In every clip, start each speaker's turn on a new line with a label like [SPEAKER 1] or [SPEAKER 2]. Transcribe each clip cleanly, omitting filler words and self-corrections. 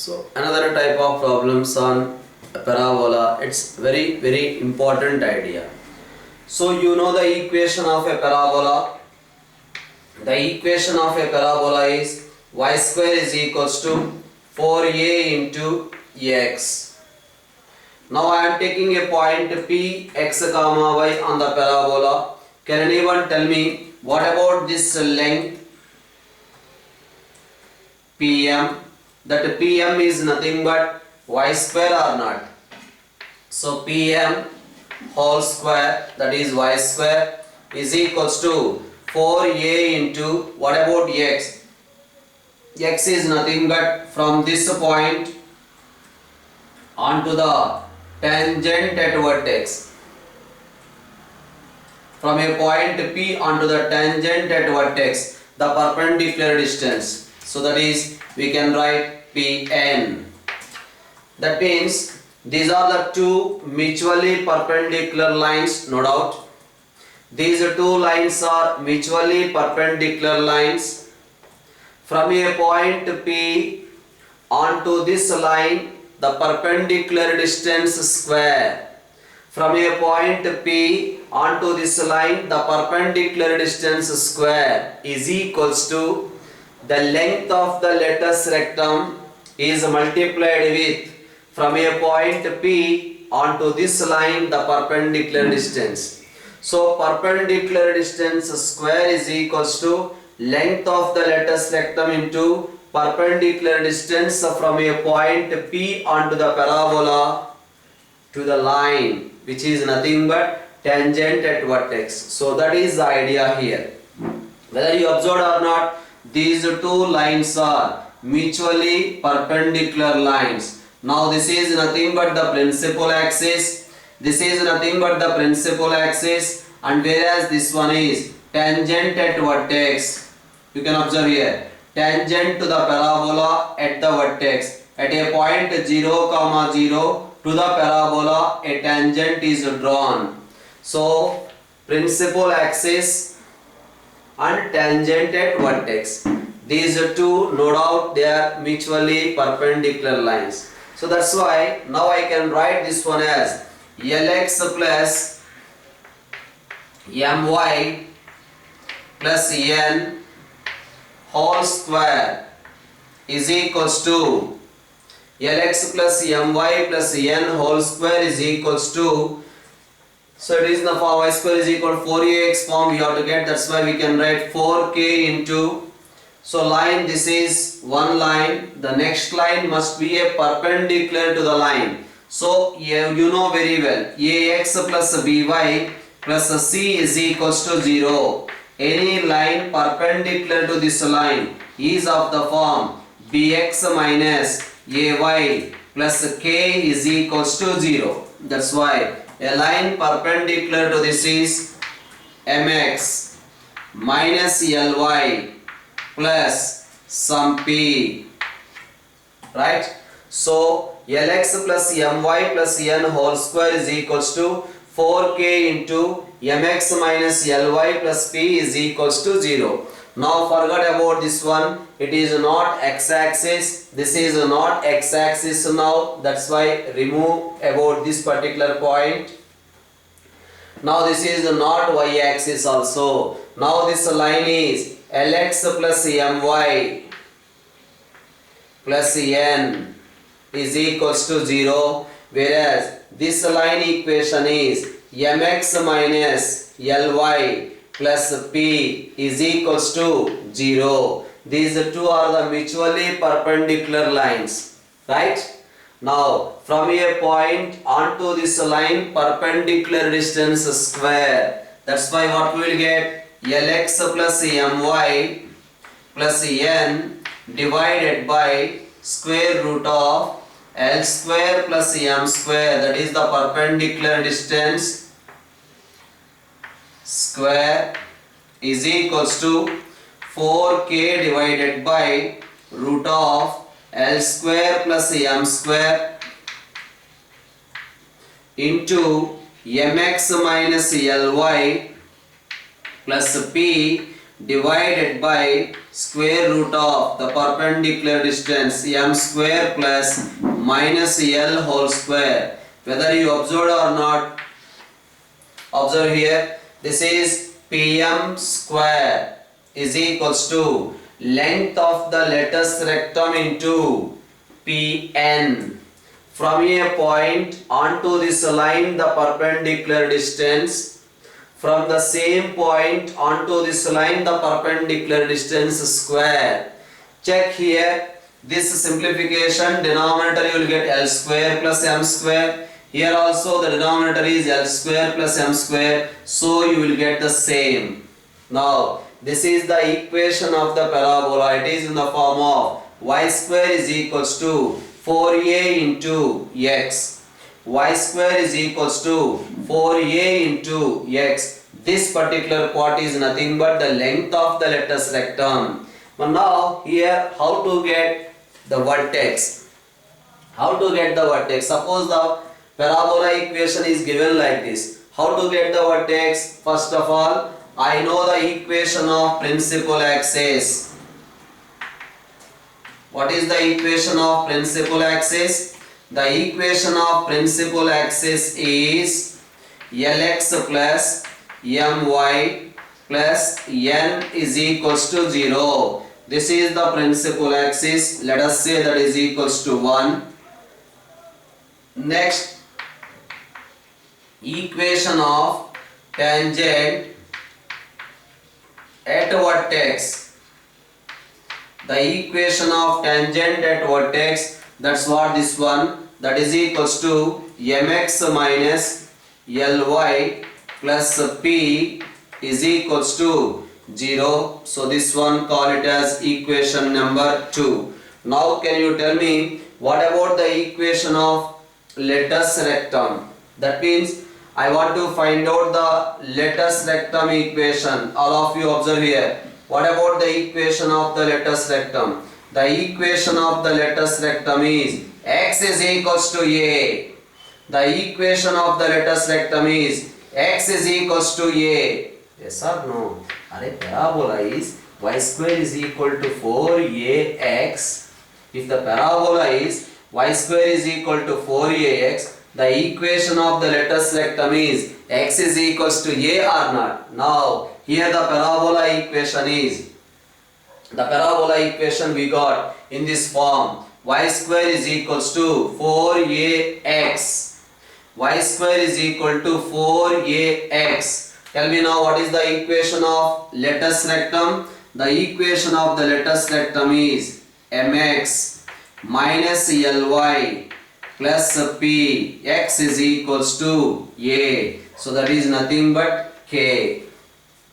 [SPEAKER 1] So another type of problems on a parabola, it's very important idea. So you know the equation of a parabola. The equation of a parabola is y square is equals to 4a into x. Now I am taking a point p x comma y on the parabola. Can anyone tell me what about this length pm? That pm is nothing but y square or not? So pm whole square, that is y square, is equals to 4a into what about x? X is nothing but from this point onto the tangent at vertex. From a point P onto the tangent at vertex, the perpendicular distance. So that is, we can write Pn. That means these are the two mutually perpendicular lines, no doubt. These two lines are mutually perpendicular lines. From a point P onto this line, the perpendicular distance square. From a point P onto this line, the perpendicular distance square is equals to the length of the lattice rectum is multiplied with from a point P onto this line the perpendicular distance. So perpendicular distance square is equals to length of the lattice rectum into perpendicular distance from a point P onto the parabola to the line, which is nothing but tangent at vertex. So that is the idea here. Whether you observed or not, these two lines are mutually perpendicular lines. Now this is nothing but the principal axis. This is nothing but the principal axis, and whereas this one is tangent at vertex. You can observe here, tangent to the parabola at the vertex. At a point 0, 0 to the parabola, a tangent is drawn. So principal axis and tangent at vertex, these two, no doubt, they are mutually perpendicular lines. So that's why now I can write this one as Lx plus my plus n whole square is equals to Lx plus my plus n whole square is equals to, so it is in the form y square is equal to 4ax form we have to get. That's why we can write 4k into, so line, this is one line, the next line must be a perpendicular to the line. So you know very well, ax plus by plus c is equals to 0. Any line perpendicular to this line is of the form bx minus ay plus k is equals to 0. That's why a line perpendicular to this is mx minus ly plus some p, right? So Lx plus my plus n whole square is equals to 4k into mx minus ly plus p is equals to 0. Now forget about this one, it is not x-axis, this is not x-axis now, that's why remove about this particular point. Now this is not y-axis also. Now this line is Lx plus my plus n is equals to 0, whereas this line equation is mx minus ly plus p is equals to 0. These two are the mutually perpendicular lines, right? Now from a point onto this line, perpendicular distance square. That's why what we will get, Lx plus my plus n divided by square root of L square plus m square, that is the perpendicular distance square, is equals to 4k divided by root of L square plus m square into mx minus ly plus p divided by square root of the perpendicular distance m square plus minus L whole square. Whether you observed or not, observe here, this is Pm square is equals to length of the lattice rectum into Pn. From a point onto this line the perpendicular distance, from the same point onto this line the perpendicular distance square. Check here, this simplification, denominator you will get L square plus m square. Here also the denominator is L square plus m square, so you will get the same. Now this is the equation of the parabola. It is in the form of y square is equals to 4a into x. Y square is equals to 4a into x. This particular part is nothing but the length of the lattice rectum. But now here, how to get the vertex? How to get the vertex? Suppose the parabola equation is given like this. How to get the vertex? First of all, I know the equation of principal axis. What is the equation of principal axis? The equation of principal axis is Lx plus My plus N is equals to 0. This is the principal axis. Let us say that is equals to 1. Next, equation of tangent at vertex. The equation of tangent at vertex, that's what this one, that is equals to mx minus ly plus p is equals to 0. So this one, call it as equation number 2. Now can you tell me what about the equation of lattice rectum? That means I want to find out the lattice rectum equation. All of you observe here. What about the equation of the lattice rectum? The equation of the lattice rectum is x is equals to a. The equation of the lattice rectum is x is equals to a. Yes or no? Are parabola is y square is equal to 4ax. If the parabola is y square is equal to 4ax, the equation of the lattice rectum is x is equals to a or not? Now here the parabola equation is, the parabola equation we got in this form, y square is equals to 4ax. Y square is equal to 4ax. Tell me now what is the equation of lattice rectum? The equation of the lattice rectum is mx minus ly plus p, x is equals to a. So that is nothing but k.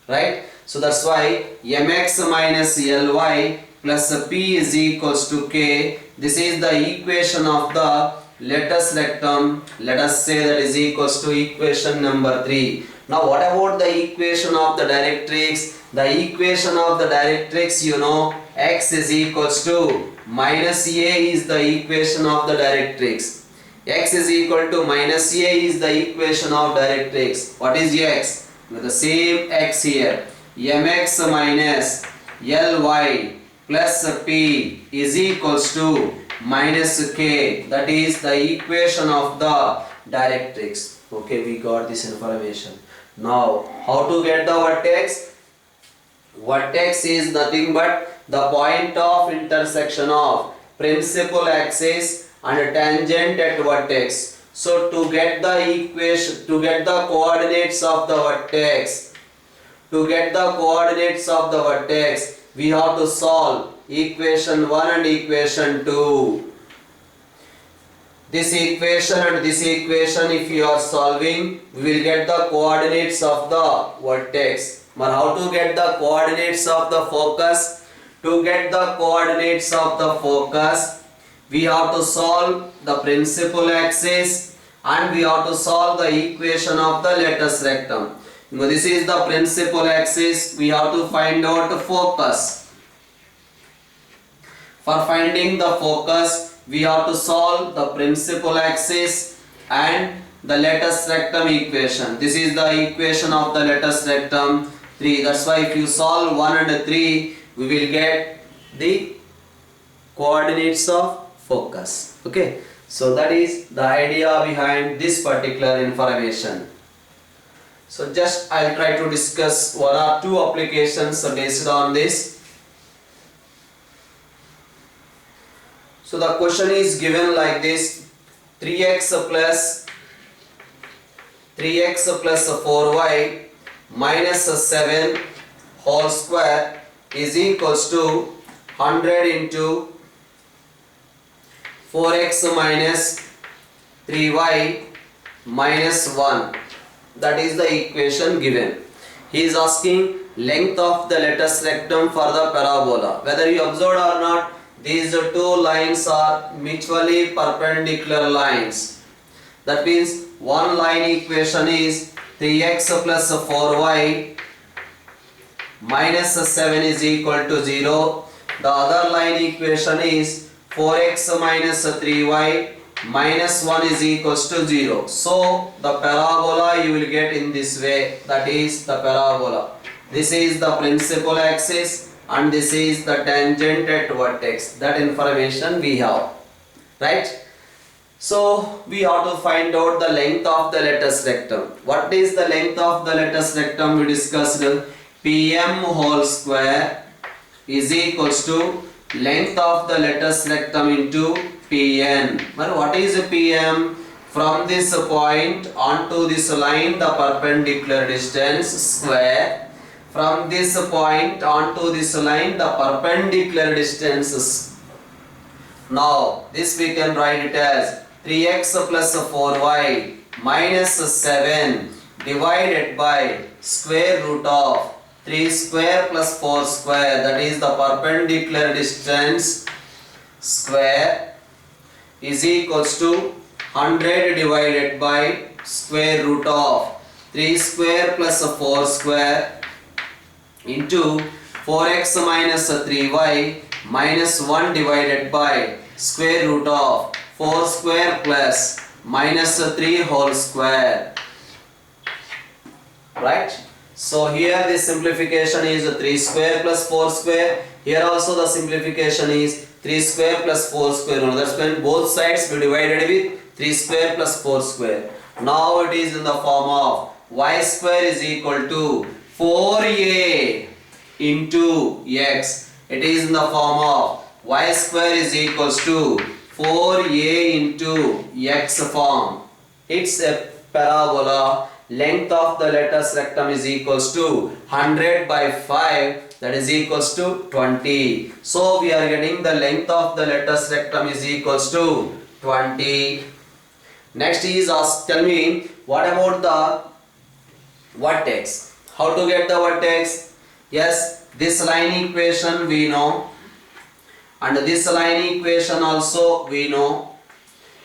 [SPEAKER 1] Right? So that's why mx minus ly plus p is equals to k. This is the equation of the lattice rectum. Let us say that is equals to equation number 3. Now what about the equation of the directrix? The equation of the directrix, you know, x is equals to minus a is the equation of the directrix. X is equal to minus a is the equation of directrix. What is x? With the same x here, mx minus ly plus p is equals to minus k. That is the equation of the directrix. Okay, we got this information. Now, how to get the vertex? Vertex is nothing but the point of intersection of principal axis and tangent at vertex. So to get the equation, to get the coordinates of the vertex, we have to solve equation 1 and equation 2. This equation and this equation, if you are solving, we will get the coordinates of the vertex. But how to get the coordinates of the focus? To get the coordinates of the focus, we have to solve the principal axis and we have to solve the equation of the lattice rectum. Now this is the principal axis, we have to find out the focus. For finding the focus, we have to solve the principal axis and the lattice rectum equation. This is the equation of the lattice rectum 3. That's why if you solve 1 and 3, we will get the coordinates of focus. Okay, so that is the idea behind this particular information. So just I'll try to discuss one or two applications based on this. So the question is given like this: 3x plus 4y minus 7 whole square is equals to 100 into 4x minus 3y minus 1. That is the equation given. He is asking length of the lattice rectum for the parabola. Whether you observed or not, these two lines are mutually perpendicular lines. That means one line equation is 3x plus 4y minus 7 is equal to 0. The other line equation is 4x minus 3y minus 1 is equals to 0. So the parabola you will get in this way. That is the parabola. This is the principal axis and this is the tangent at vertex. That information we have, right? So we have to find out the length of the lattice rectum. What is the length of the lattice rectum? We discussed PM whole square is equals to length of the lattice rectum into PN. But what is PM? From this point onto this line, the perpendicular distance square. From this point onto this line, the perpendicular distance. Now this we can write it as 3x plus 4y minus 7 divided by square root of 3 square plus 4 square, that is the perpendicular distance square, is equals to 100 divided by square root of 3 square plus 4 square into 4x minus 3y minus 1 divided by square root of 4 square plus minus 3 whole square. Right? So here the simplification is 3 square plus 4 square. Here also the simplification is 3 square plus 4 square. That's when both sides be divided with 3 square plus 4 square. Now it is in the form of y square is equal to 4a into x. It is in the form of y square is equals to 4a into x form. It's a parabola. Length of the lattice rectum is equals to 100 by 5, that is equals to 20. So we are getting the length of the lattice rectum is equals to 20. Next is tell me what about the vertex? How to get the vertex? Yes, this line equation we know and this line equation also we know.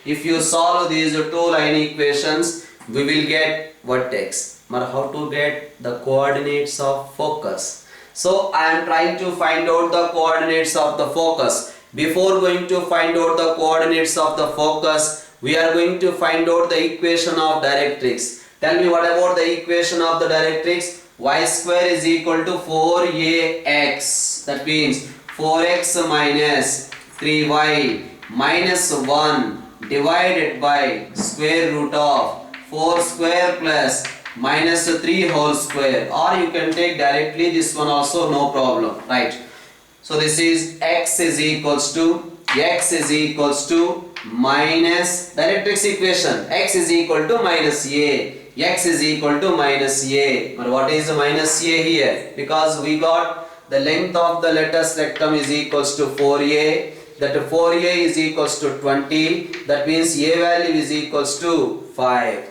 [SPEAKER 1] If you solve these two line equations, we will get vertex. But how to get the coordinates of focus? So I am trying to find out the coordinates of the focus. Before going to find out the coordinates of the focus, we are going to find out the equation of directrix. Tell me what about the equation of the directrix? Y square is equal to 4ax. That means 4x minus 3y minus 1 divided by square root of 4 square plus minus 3 whole square, or you can take directly this one also, no problem, right? So this is x is equals to minus directrix equation, x is equal to minus a, x is equal to minus a. But what is minus a here? Because we got the length of the lattice rectum is equals to 4a, that 4a is equals to 20, that means a value is equals to 5,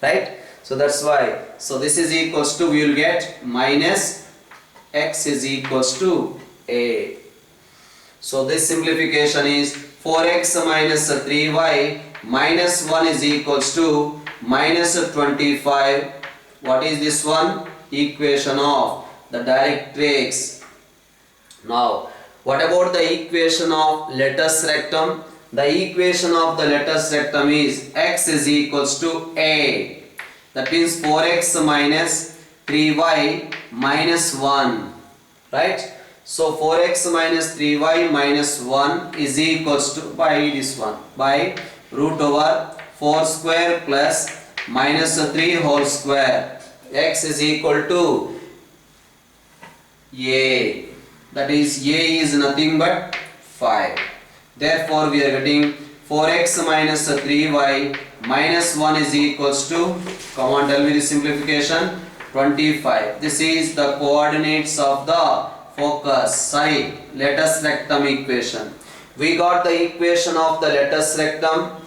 [SPEAKER 1] right? So that's why, so this is equals to, we will get minus x is equals to a. So this simplification is 4x minus 3y minus 1 is equals to minus 25. What is this one? Equation of the directrix. Now what about the equation of lattice rectum? The equation of the lattice rectum is x is equals to a. That means 4x minus 3y minus 1. Right? So 4x minus 3y minus 1 is equals to, by this one, by root over 4 square plus minus 3 whole square. X is equal to a, that is a is nothing but 5. Therefore we are getting 4x minus 3y minus 1 is equals to, come on, tell me the simplification, 25. This is the coordinates of the focus side latus rectum equation. We got the equation of the latus rectum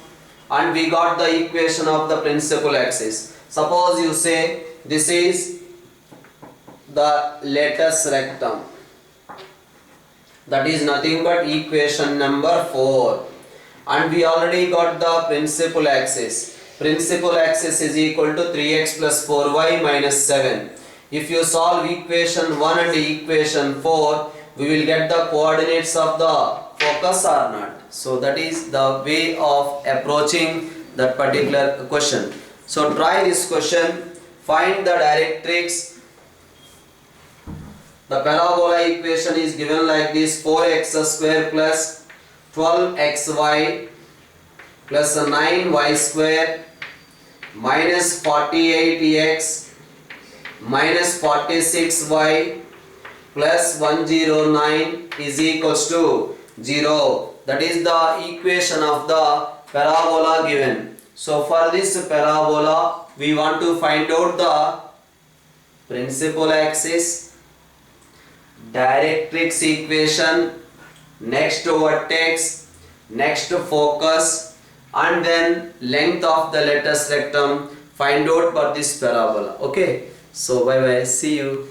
[SPEAKER 1] and we got the equation of the principal axis. Suppose you say this is the latus rectum, that is nothing but equation number 4, and we already got the principal axis. Principal axis is equal to 3x plus 4y minus 7. If you solve equation 1 and equation 4, we will get the coordinates of the focus or not. So that is the way of approaching that particular question. So try this question. Find the directrix. The parabola equation is given like this: 4x square plus 12xy plus 9y square minus 48x minus 46y plus 109 is equals to 0. That is the equation of the parabola given. So for this parabola we want to find out the principal axis, directrix equation, next vertex, next focus, and then length of the latus rectum. Find out for this parabola. Okay, so bye bye, see you.